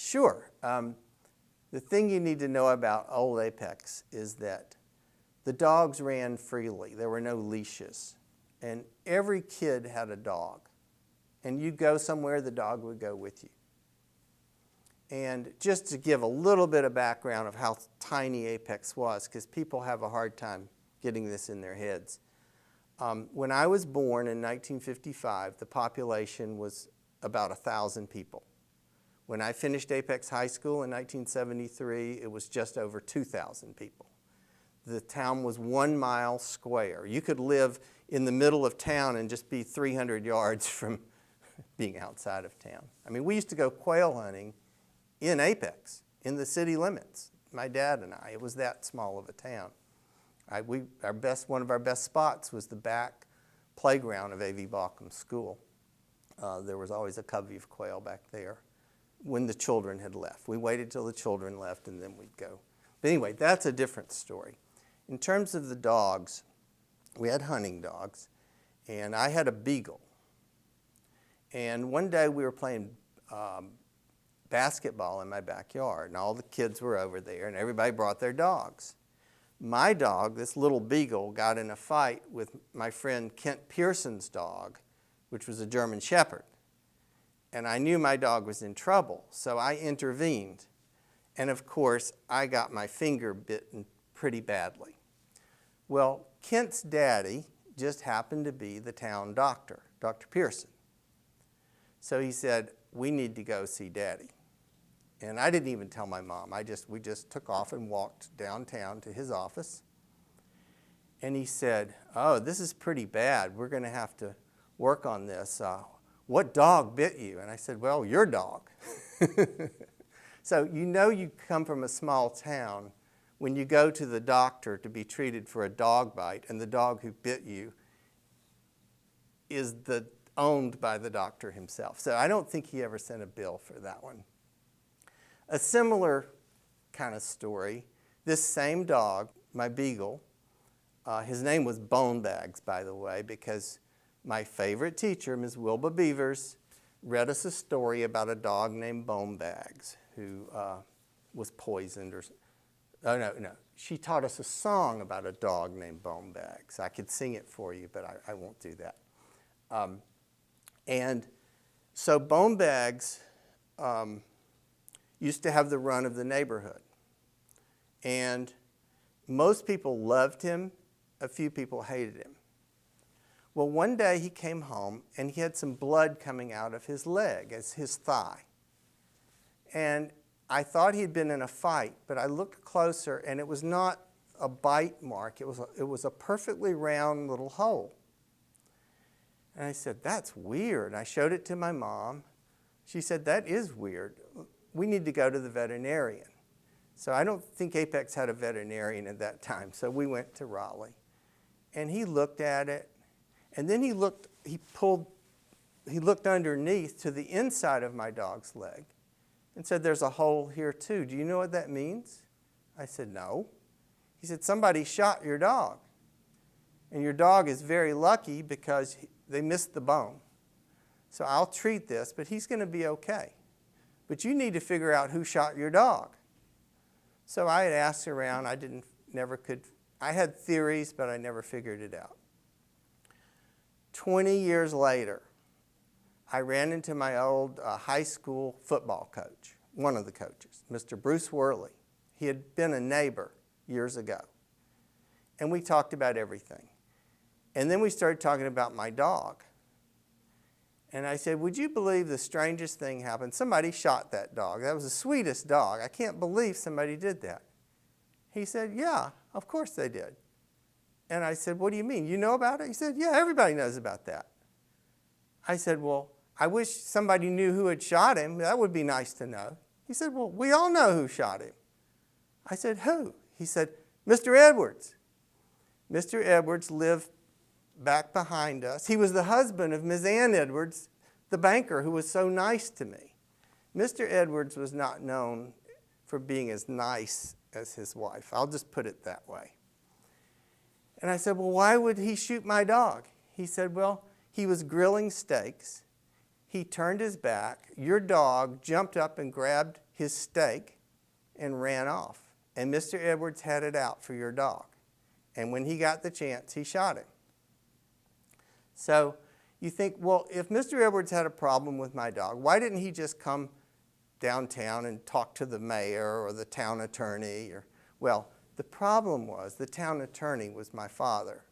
Sure. The thing you need to know about old Apex is that the dogs ran freely. There were no leashes. And every kid had a dog. And you'd go somewhere, the dog would go with you. And just to give a little bit of background of how tiny Apex was, because people have a hard time getting this in their heads. When I was born in 1955, the population was about 1,000 people. When I finished Apex High School in 1973, it was just over 2,000 people. The town was 1 mile square. You could live in the middle of town and just be 300 yards from being outside of town. I mean, we used to go quail hunting in Apex, in the city limits, my dad and I. It was that small of a town. One of our best spots was the back playground of A.V. Baucom School. There was always a covey of quail back there when the children had left. We waited till the children left and then we'd go. But anyway, that's a different story. In terms of the dogs, we had hunting dogs, and I had a beagle. And one day we were playing basketball in my backyard, and all the kids were over there, and everybody brought their dogs. My dog, this little beagle, got in a fight with my friend Kent Pearson's dog, which was a German Shepherd. And I knew my dog was in trouble, so I intervened. And of course, I got my finger bitten pretty badly. Well, Kent's daddy just happened to be the town doctor, Dr. Pearson. So he said, we need to go see Daddy. And I didn't even tell my mom. We just took off and walked downtown to his office. And he said, oh, this is pretty bad. We're going to have to work on this. What dog bit you? And I said, well, your dog. So you come from a small town when you go to the doctor to be treated for a dog bite, and the dog who bit you is owned by the doctor himself. So I don't think he ever sent a bill for that one. A similar kind of story, this same dog, my beagle, his name was Bonebags, by the way, because my favorite teacher, Ms. Wilbur Beavers, read us a story about a dog named Bonebags who was poisoned. She taught us a song about a dog named Bonebags. I could sing it for you, but I won't do that. And so Bonebags used to have the run of the neighborhood. And most people loved him. A few people hated him. Well, one day he came home and he had some blood coming out of his leg, as his thigh. And I thought he'd been in a fight, but I looked closer and it was not a bite mark. It was a perfectly round little hole. And I said, that's weird. I showed it to my mom. She said, that is weird. We need to go to the veterinarian. So I don't think Apex had a veterinarian at that time. So we went to Raleigh. And he looked at it. And then he looked underneath to the inside of my dog's leg and said, there's a hole here too. Do you know what that means? I said, no. He said, somebody shot your dog. And your dog is very lucky because they missed the bone. So I'll treat this, but he's going to be okay. But you need to figure out who shot your dog. So I had asked around. I had theories, but I never figured it out. 20 years later, I ran into my old high school football coach, one of the coaches, Mr. Bruce Worley. He had been a neighbor years ago. And we talked about everything. And then we started talking about my dog. And I said, would you believe the strangest thing happened? Somebody shot that dog. That was the sweetest dog. I can't believe somebody did that. He said, yeah, of course they did. And I said, what do you mean? You know about it? He said, yeah, everybody knows about that. I said, well, I wish somebody knew who had shot him. That would be nice to know. He said, well, we all know who shot him. I said, who? He said, Mr. Edwards. Mr. Edwards lived back behind us. He was the husband of Ms. Ann Edwards, the banker who was so nice to me. Mr. Edwards was not known for being as nice as his wife. I'll just put it that way. And I said, well, why would he shoot my dog? He said, well, he was grilling steaks. he turned his back, your dog jumped up and grabbed his steak and ran off. And Mr. Edwards had it out for your dog. And when he got the chance, he shot him. So you think, well, if Mr. Edwards had a problem with my dog, why didn't he just come downtown and talk to the mayor or the town attorney? Well, the problem was the town attorney was my father.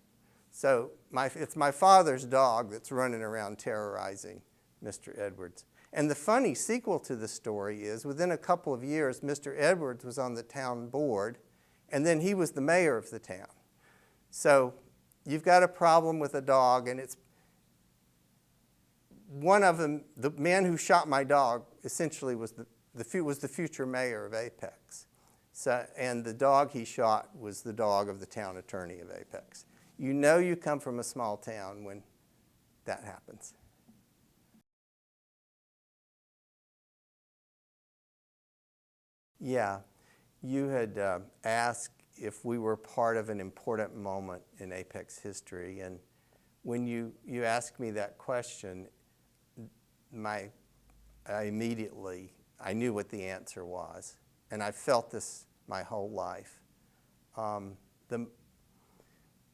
So it's my father's dog that's running around terrorizing Mr. Edwards. And the funny sequel to the story is within a couple of years, Mr. Edwards was on the town board, and then he was the mayor of the town. So you've got a problem with a dog, and it's one of them, the man who shot my dog essentially was the future mayor of Apex. So, and the dog he shot was the dog of the town attorney of Apex. You know you come from a small town when that happens. Yeah, you had asked if we were part of an important moment in Apex history, and when you asked me that question, I knew what the answer was, and I felt this my whole life.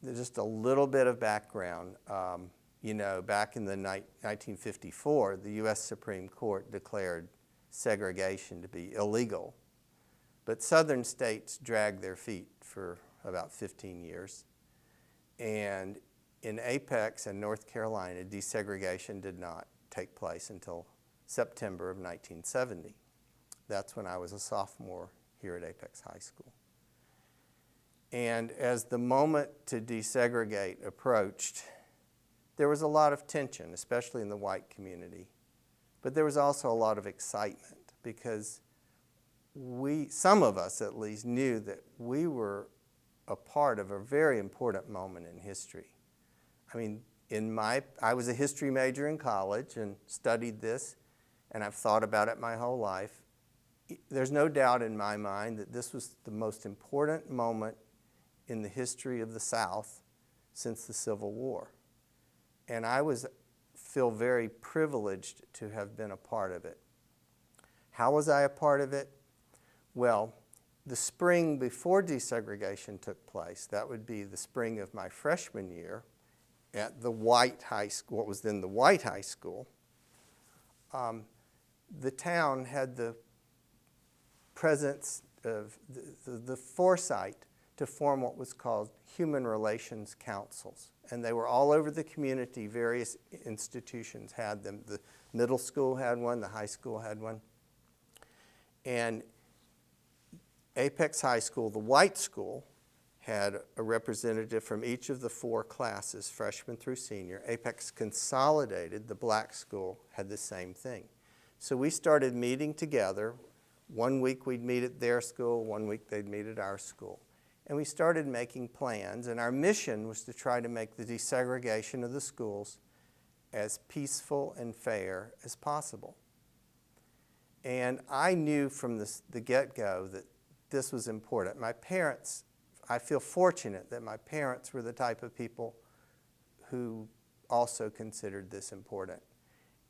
Just a little bit of background. You know, back in the 1954, the U.S. Supreme Court declared segregation to be illegal. But southern states dragged their feet for about 15 years. And in Apex and North Carolina, desegregation did not take place until September of 1970. That's when I was a sophomore here at Apex High School. And as the moment to desegregate approached, there was a lot of tension, especially in the white community. But there was also a lot of excitement because some of us at least, knew that we were a part of a very important moment in history. I mean, I was a history major in college and studied this, and I've thought about it my whole life. There's no doubt in my mind that this was the most important moment in the history of the South since the Civil War. And I feel very privileged to have been a part of it. How was I a part of it? Well, the spring before desegregation took place, that would be the spring of my freshman year at the White High School, what was then the White High School, the town had the presence of the foresight to form what was called human relations councils. And they were all over the community. Various institutions had them. The middle school had one, the high school had one. And Apex High School, the white school, had a representative from each of the 4 classes, freshman through senior. Apex Consolidated, the black school, had the same thing. So we started meeting together. One week we'd meet at their school, one week they'd meet at our school. And we started making plans, and our mission was to try to make the desegregation of the schools as peaceful and fair as possible. And I knew from the get-go that this was important. My parents, I feel fortunate that my parents were the type of people who also considered this important.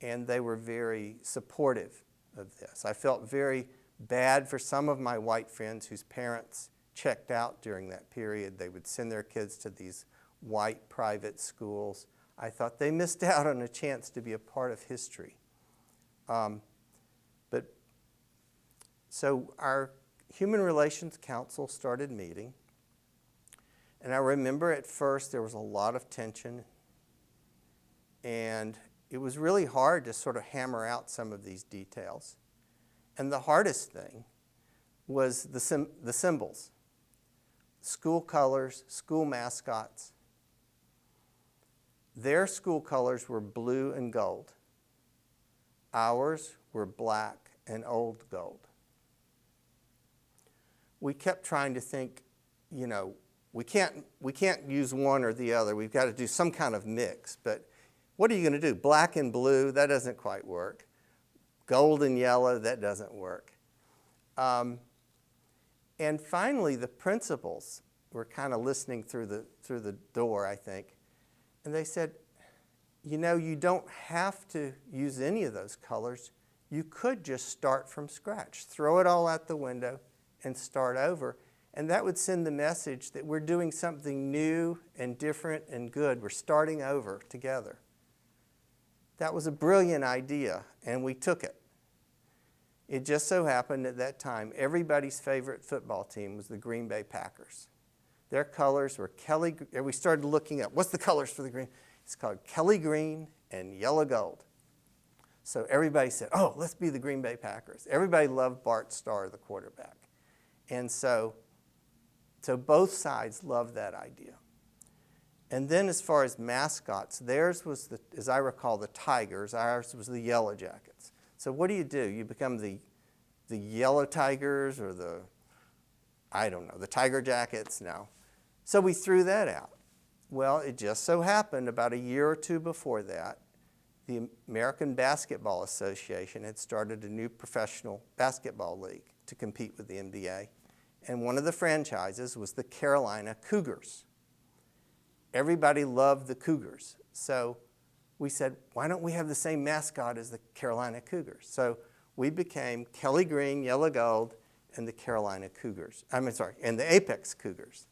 And they were very supportive of this. I felt very bad for some of my white friends whose parents checked out during that period. They would send their kids to these white private schools. I thought they missed out on a chance to be a part of history. So our Human Relations Council started meeting. And I remember at first there was a lot of tension. And it was really hard to sort of hammer out some of these details. And the hardest thing was the symbols. School colors, school mascots. Their school colors were blue and gold. Ours were black and old gold. We kept trying to think, you know, we can't use one or the other. We've got to do some kind of mix. But what are you going to do? Black and blue, that doesn't quite work. Gold and yellow, that doesn't work. And finally, the principals were kind of listening through the door, I think. And they said, you know, you don't have to use any of those colors. You could just start from scratch, throw it all out the window and start over. And that would send the message that we're doing something new and different and good. We're starting over together. That was a brilliant idea, and we took it. It just so happened at that time, everybody's favorite football team was the Green Bay Packers. Their colors were Kelly, and we started looking up, what's the colors for the green? It's called Kelly Green and Yellow Gold. So everybody said, oh, let's be the Green Bay Packers. Everybody loved Bart Starr, the quarterback. And so both sides loved that idea. And then as far as mascots, theirs was, as I recall, the Tigers. Ours was the Yellow Jackets. So what do? You become the Yellow Tigers or the Tiger Jackets? No. So we threw that out. Well, it just so happened about a year or two before that, the American Basketball Association had started a new professional basketball league to compete with the NBA. And one of the franchises was the Carolina Cougars. Everybody loved the Cougars. So we said, why don't we have the same mascot as the Carolina Cougars? So we became Kelly Green, Yellow Gold, and the Carolina Cougars. And the Apex Cougars.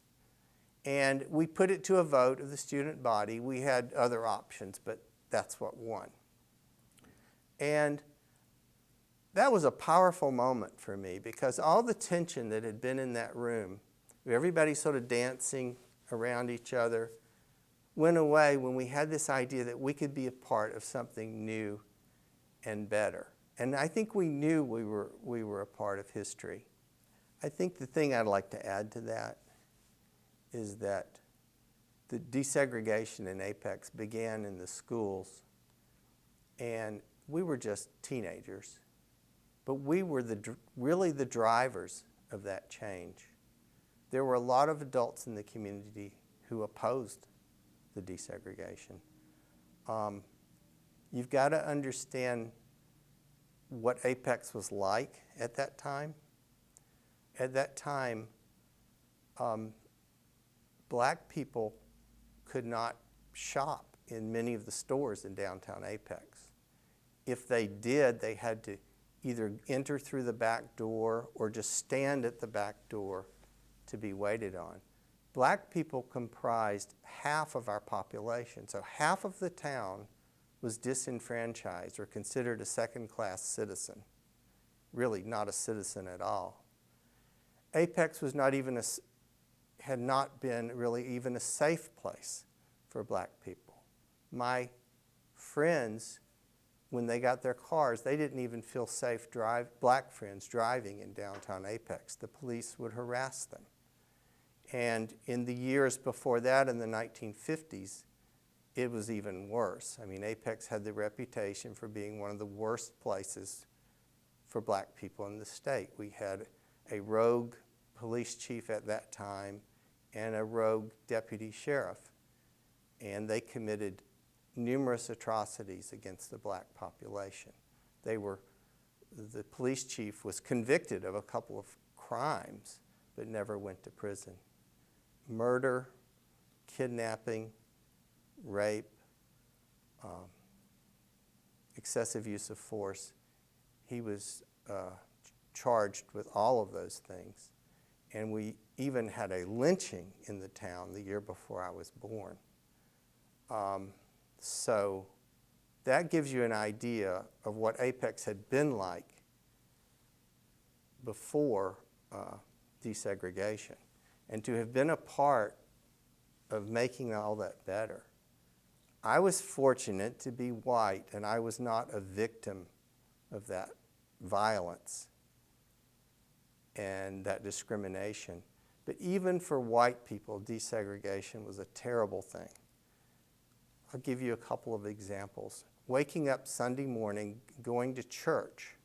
And we put it to a vote of the student body. We had other options, but that's what won. And that was a powerful moment for me because all the tension that had been in that room, everybody sort of dancing around each other, went away when we had this idea that we could be a part of something new and better. And I think we knew we were a part of history. I think the thing I'd like to add to that is that the desegregation in Apex began in the schools, and we were just teenagers. But we were really the drivers of that change. There were a lot of adults in the community who opposed the desegregation. You've got to understand what Apex was like at that time. At that time, black people could not shop in many of the stores in downtown Apex. If they did, they had to either enter through the back door or just stand at the back door to be waited on. Black people comprised half of our population, so half of the town was disenfranchised or considered a second-class citizen, really not a citizen at all. Apex was had not been really even a safe place for black people. My friends, when they got their cars, they didn't even feel safe, black friends driving in downtown Apex. The police would harass them. And in the years before that, in the 1950s, it was even worse. I mean, Apex had the reputation for being one of the worst places for black people in the state. We had a rogue police chief at that time and a rogue deputy sheriff, and they committed numerous atrocities against the black population. The police chief was convicted of a couple of crimes, but never went to prison. Murder, kidnapping, rape, excessive use of force. He was charged with all of those things. And we even had a lynching in the town the year before I was born. So that gives you an idea of what Apex had been like before desegregation. And to have been a part of making all that better. I was fortunate to be white, and I was not a victim of that violence and that discrimination. But even for white people, desegregation was a terrible thing. I'll give you a couple of examples. Waking up Sunday morning, going to church,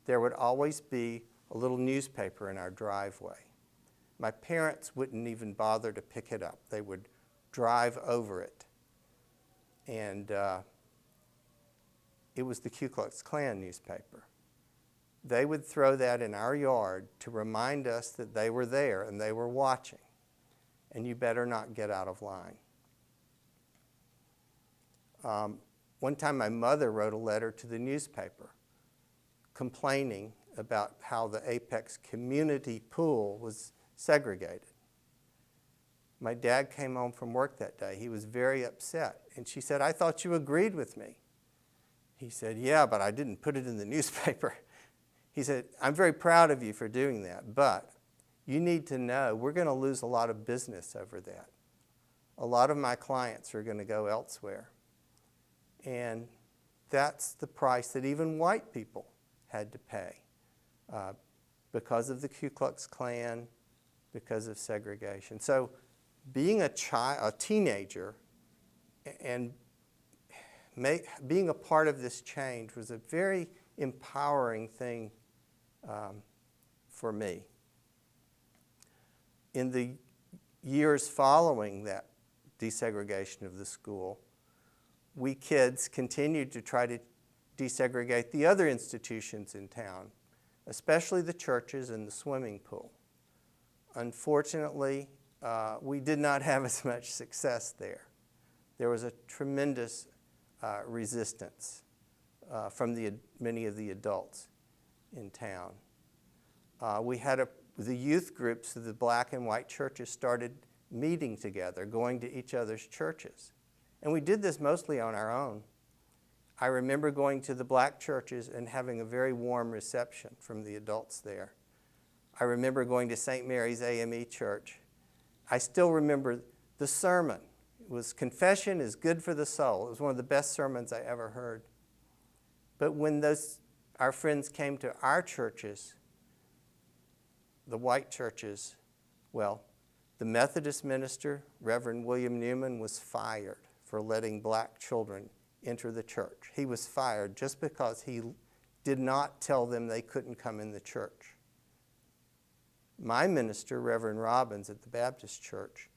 there would always be a little newspaper in our driveway. My parents wouldn't even bother to pick it up. They would drive over it. And it was the Ku Klux Klan newspaper. They would throw that in our yard to remind us that they were there and they were watching. And you better not get out of line. One time my mother wrote a letter to the newspaper complaining about how the Apex community pool was segregated. My dad came home from work that day. He was very upset. And she said, "I thought you agreed with me." He said, "Yeah, but I didn't put it in the newspaper." He said, "I'm very proud of you for doing that, but you need to know we're going to lose a lot of business over that. A lot of my clients are going to go elsewhere." And that's the price that even white people had to pay because of the Ku Klux Klan, because of segregation. So being a teenager and being a part of this change was a very empowering thing for me. In the years following that desegregation of the school, we kids continued to try to desegregate the other institutions in town, especially the churches and the swimming pool. Unfortunately, we did not have as much success there. There was a tremendous resistance from many of the adults in town. The youth groups of the black and white churches started meeting together, going to each other's churches. And we did this mostly on our own. I remember going to the black churches and having a very warm reception from the adults there. I remember going to St. Mary's AME Church. I still remember the sermon. It was "Confession is good for the soul." It was one of the best sermons I ever heard. But when our friends came to our churches, the white churches, well, the Methodist minister, Reverend William Newman, was fired for letting black children enter the church. He was fired just because he did not tell them they couldn't come in the church. My minister, Reverend Robbins at the Baptist church,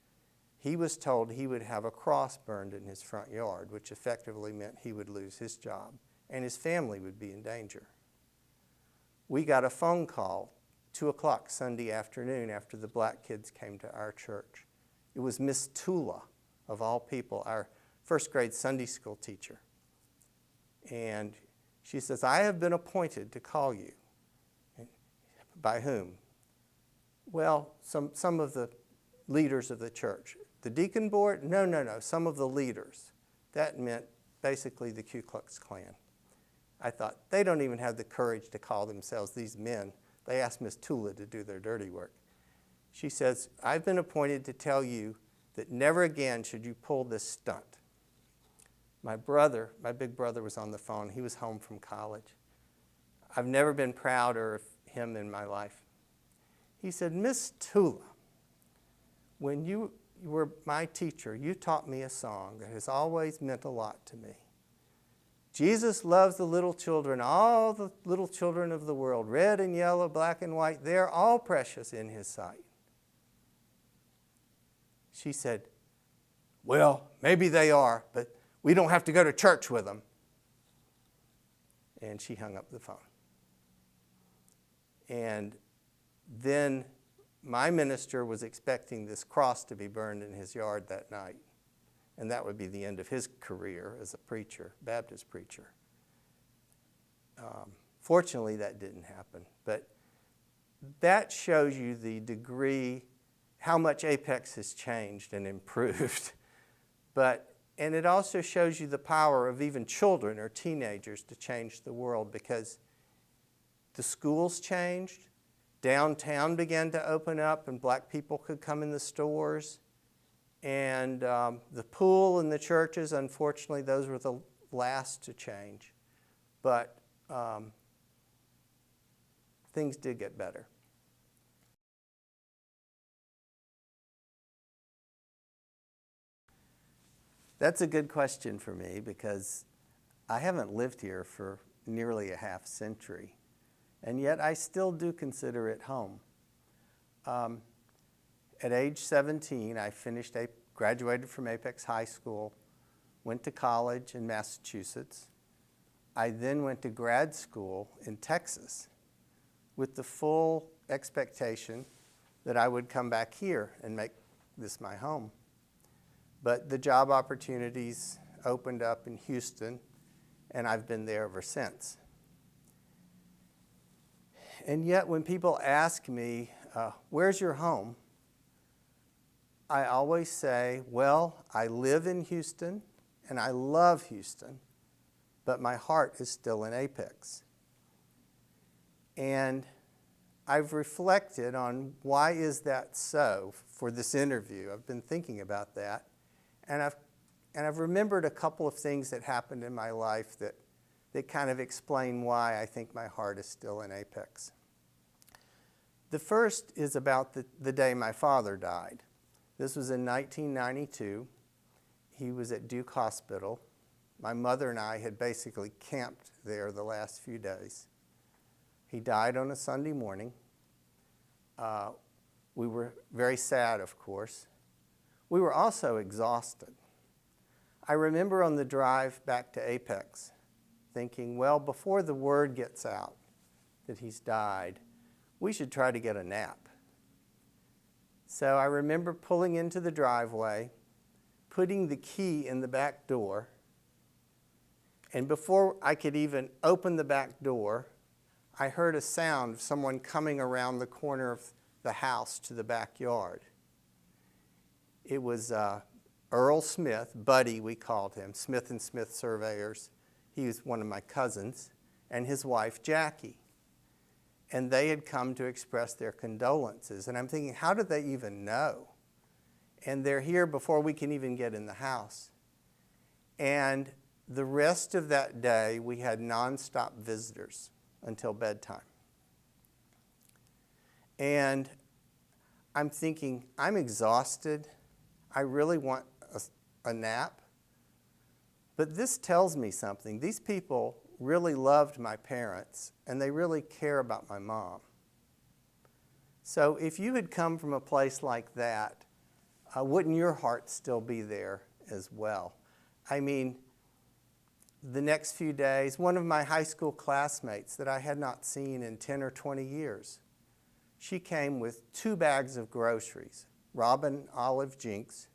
he was told he would have a cross burned in his front yard, which effectively meant he would lose his job and his family would be in danger. We got a phone call 2 o'clock Sunday afternoon after the black kids came to our church. It was Miss Tula, of all people, our first grade Sunday school teacher. And she says, "I have been appointed to call you." By whom? Well, some of the leaders of the church. The deacon board? No, some of the leaders. That meant basically the Ku Klux Klan. I thought, they don't even have the courage to call themselves these men. They asked Miss Tula to do their dirty work. She says, "I've been appointed to tell you that never again should you pull this stunt." My big brother was on the phone. He was home from college. I've never been prouder of him in my life. He said, "Miss Tula, when you were my teacher, you taught me a song that has always meant a lot to me. Jesus loves the little children, all the little children of the world, red and yellow, black and white. They're all precious in his sight." She said, "Well, maybe they are, but we don't have to go to church with them." And she hung up the phone. And then my minister was expecting this cross to be burned in his yard that night. And that would be the end of his career as a preacher, Baptist preacher. Fortunately, that didn't happen. But that shows you the degree, how much Apex has changed and improved. And it also shows you the power of even children or teenagers to change the world, because the schools changed, downtown began to open up and black people could come in the stores, and the pool and the churches, unfortunately, those were the last to change. But things did get better. That's a good question for me, because I haven't lived here for nearly a half century, and yet I still do consider it home. At age 17, I graduated from Apex High School, went to college in Massachusetts. I then went to grad school in Texas with the full expectation that I would come back here and make this my home. But the job opportunities opened up in Houston, and I've been there ever since. And yet when people ask me, where's your home? I always say, well, I live in Houston, and I love Houston, but my heart is still in Apex. And I've reflected on why is that so for this interview. I've been thinking about that, and I've remembered a couple of things that happened in my life that kind of explain why I think my heart is still in Apex. The first is about the day my father died. This was in 1992. He was at Duke Hospital. My mother and I had basically camped there the last few days. He died on a Sunday morning. We were very sad, of course. We were also exhausted. I remember on the drive back to Apex thinking, well, before the word gets out that he's died, we should try to get a nap. So I remember pulling into the driveway, putting the key in the back door, and before I could even open the back door, I heard a sound of someone coming around the corner of the house to the backyard. It was Earl Smith, Buddy we called him, Smith & Smith Surveyors. He was one of my cousins, and his wife Jackie. And they had come to express their condolences. And I'm thinking, how did they even know? And they're here before we can even get in the house. And the rest of that day, we had nonstop visitors until bedtime. And I'm thinking, I'm exhausted. I really want a nap. But this tells me something. These people really loved my parents, and they really care about my mom. So if you had come from a place like that, wouldn't your heart still be there as well? I mean, the next few days, one of my high school classmates that I had not seen in 10 or 20 years, she came with 2 bags of groceries, Robin Olive Jinks,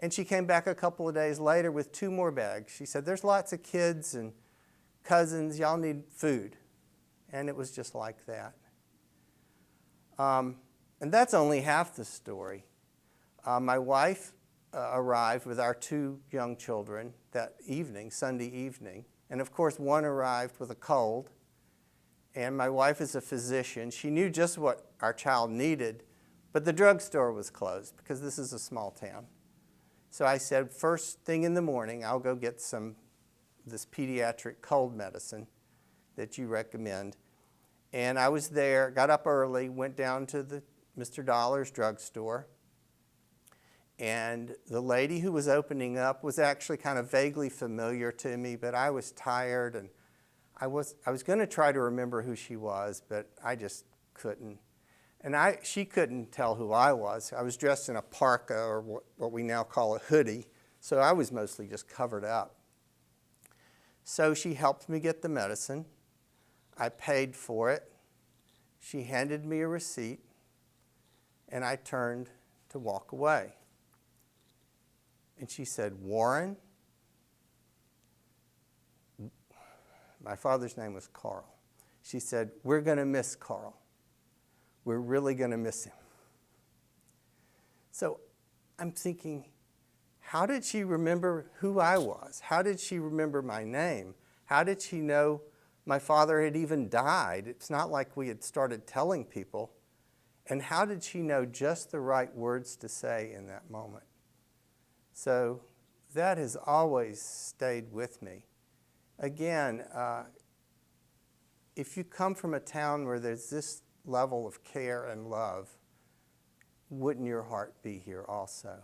and she came back a couple of days later with 2 more bags. She said, there's lots of kids and cousins, y'all need food. And it was just like that. And that's only half the story. My wife arrived with our 2 young children that evening, Sunday evening. And of course, one arrived with a cold. And my wife is a physician. She knew just what our child needed, but the drugstore was closed because this is a small town. So I said, first thing in the morning, I'll go get this pediatric cold medicine that you recommend. And I was there, got up early, went down to the Mr. Dollar's drugstore. And the lady who was opening up was actually kind of vaguely familiar to me, but I was tired, and I was going to try to remember who she was, but I just couldn't. And she couldn't tell who I was. I was dressed in a parka, or what we now call a hoodie, so I was mostly just covered up. So she helped me get the medicine. I paid for it. She handed me a receipt, and I turned to walk away. And she said, Warren? My father's name was Carl. She said, we're going to miss Carl. We're really going to miss him. So I'm thinking, how did she remember who I was? How did she remember my name? How did she know my father had even died? It's not like we had started telling people. And how did she know just the right words to say in that moment? So that has always stayed with me. Again, if you come from a town where there's this level of care and love, wouldn't your heart be here also?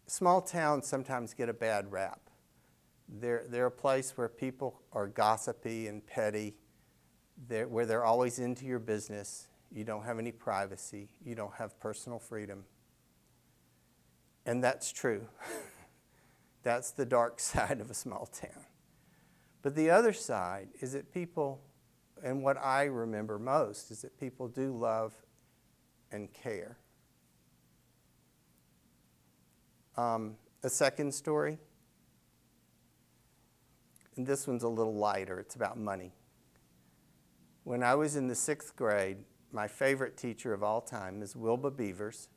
Small towns sometimes get a bad rap. They're a place where people are gossipy and petty, where they're always into your business. You don't have any privacy. You don't have personal freedom. And that's true. That's the dark side of a small town. But the other side is that people, and what I remember most, is that people do love and care. a second story. And this one's a little lighter. It's about money. When I was in the 6th grade, my favorite teacher of all time, Ms. Wilba Beavers,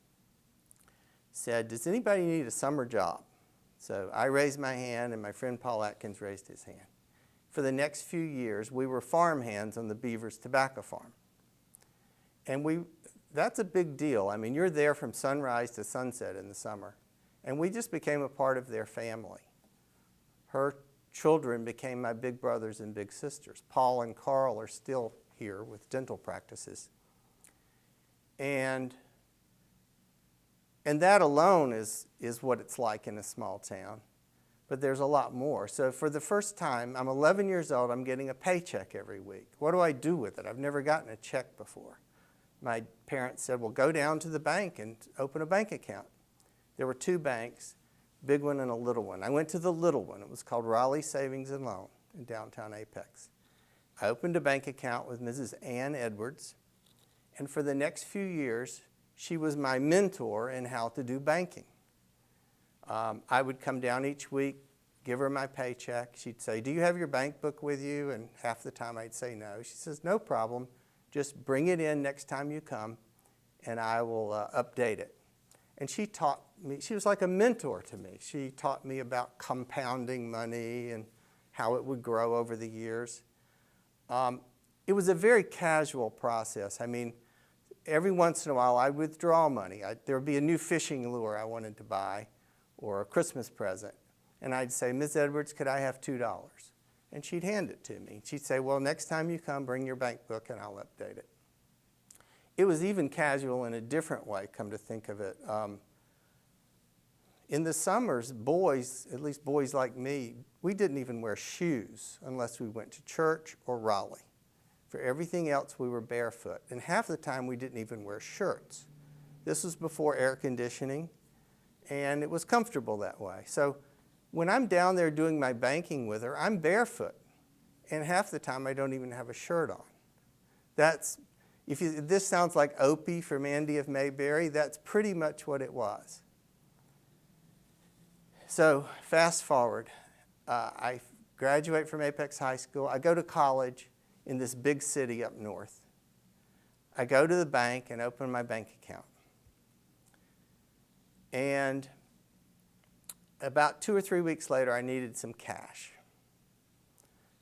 said, "Does anybody need a summer job?" So I raised my hand, and my friend Paul Atkins raised his hand. For the next few years, we were farm hands on the Beavers tobacco farm. And that's a big deal. I mean, you're there from sunrise to sunset in the summer. And we just became a part of their family. Her children became my big brothers and big sisters. Paul and Carl are still here with dental practices. And that alone is what it's like in a small town. But there's a lot more. So for the first time, I'm 11 years old, I'm getting a paycheck every week. What do I do with it? I've never gotten a check before. My parents said, well, go down to the bank and open a bank account. There were 2 banks, a big one and a little one. I went to the little one. It was called Raleigh Savings and Loan in downtown Apex. I opened a bank account with Mrs. Ann Edwards, and for the next few years, she was my mentor in how to do banking. I would come down each week, give her my paycheck. She'd say, do you have your bank book with you? And half the time I'd say no. She says, no problem. Just bring it in next time you come, and I will update it. And she taught me, she was like a mentor to me. She taught me about compounding money and how it would grow over the years. It was a very casual process. I mean, every once in a while I'd withdraw money. There would be a new fishing lure I wanted to buy or a Christmas present. And I'd say, Ms. Edwards, could I have $2? And she'd hand it to me. She'd say, well, next time you come, bring your bank book and I'll update it. It was even casual in a different way, come to think of it. In the summers, boys, at least boys like me, we didn't even wear shoes unless we went to church or Raleigh. For everything else, we were barefoot. And half the time, we didn't even wear shirts. This was before air conditioning, and it was comfortable that way. So when I'm down there doing my banking with her, I'm barefoot. And half the time, I don't even have a shirt on. If this sounds like Opie from Andy of Mayberry, that's pretty much what it was. So fast forward, I graduate from Apex High School. I go to college in this big city up north. I go to the bank and open my bank account. And about 2 or 3 weeks later, I needed some cash.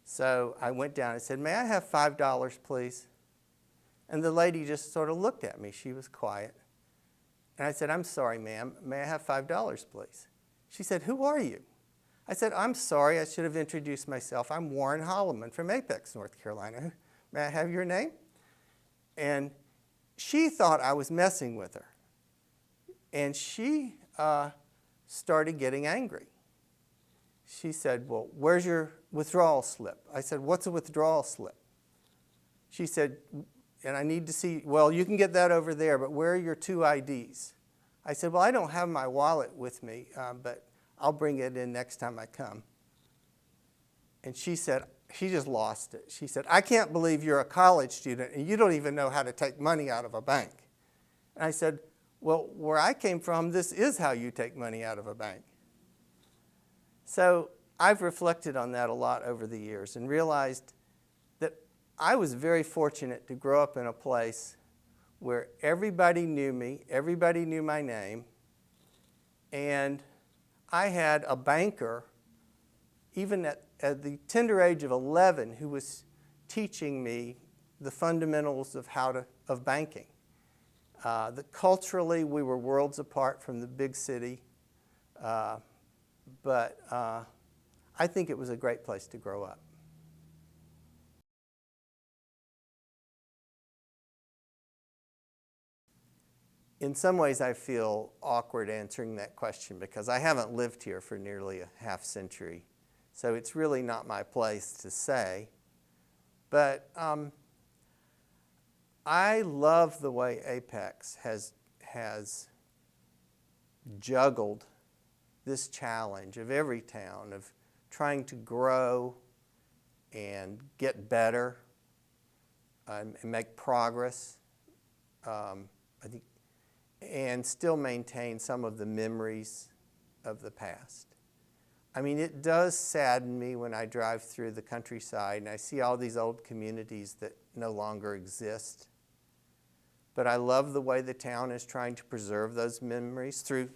So I went down and said, may I have $5, please? And the lady just sort of looked at me. She was quiet. And I said, I'm sorry, ma'am. May I have $5, please? She said, who are you? I said, I'm sorry. I should have introduced myself. I'm Warren Holleman from Apex, North Carolina. May I have your name? And she thought I was messing with her. And she started getting angry. She said, well, where's your withdrawal slip? I said, what's a withdrawal slip? She said, and I need to see, well, you can get that over there, but where are your 2 IDs? I said, well, I don't have my wallet with me, but I'll bring it in next time I come. And she said, she just lost it. She said, I can't believe you're a college student and you don't even know how to take money out of a bank. And I said, well, where I came from, this is how you take money out of a bank. So I've reflected on that a lot over the years and realized that I was very fortunate to grow up in a place where everybody knew me, everybody knew my name, and I had a banker, even at the tender age of 11, who was teaching me the fundamentals of banking. Culturally, we were worlds apart from the big city, but I think it was a great place to grow up. In some ways, I feel awkward answering that question because I haven't lived here for nearly a half century. So it's really not my place to say. But I love the way Apex has juggled this challenge of every town of trying to grow and get better and make progress. I think, and still maintain some of the memories of the past. I mean, it does sadden me when I drive through the countryside and I see all these old communities that no longer exist. But I love the way the town is trying to preserve those memories through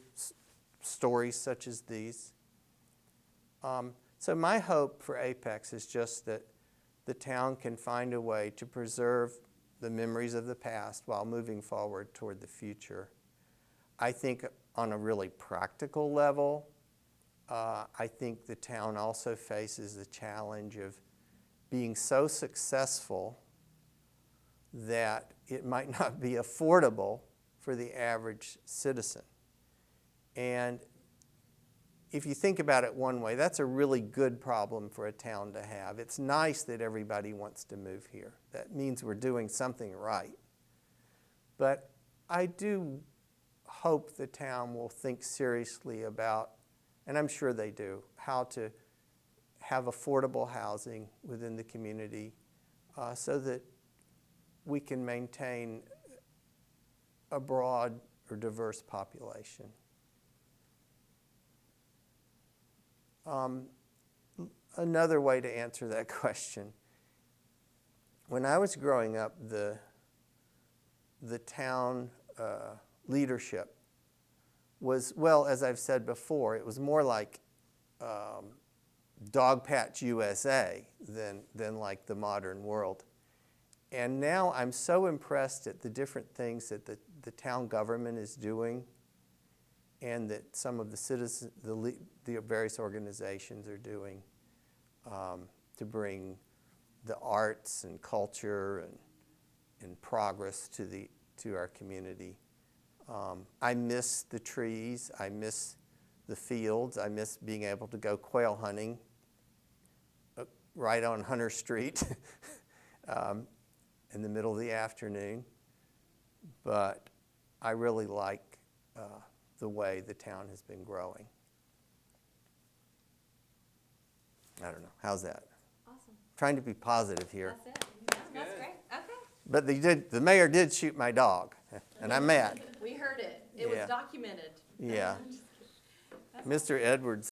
stories such as these. So my hope for Apex is just that the town can find a way to preserve the memories of the past while moving forward toward the future. I think on a really practical level, I think the town also faces the challenge of being so successful that it might not be affordable for the average citizen. And if you think about it one way, that's a really good problem for a town to have. It's nice that everybody wants to move here. That means we're doing something right. But I do hope the town will think seriously about, and I'm sure they do, how to have affordable housing within the community so that we can maintain a broad or diverse population. Another way to answer that question, when I was growing up, the town leadership was, well, as I've said before, it was more like Dog Patch USA than like the modern world. And now I'm so impressed at the different things that the town government is doing and that some of the citizens, the various organizations are doing to bring the arts and culture and progress to our community. I miss the trees, I miss the fields, I miss being able to go quail hunting right on Hunter Street in the middle of the afternoon. But I really like the way the town has been growing. I don't know. How's that? Awesome. Trying to be positive here. That's it. Yeah, that's great. Okay. But the mayor did shoot my dog, and I'm mad. We heard it. It was documented. Yeah. Mr. Edwards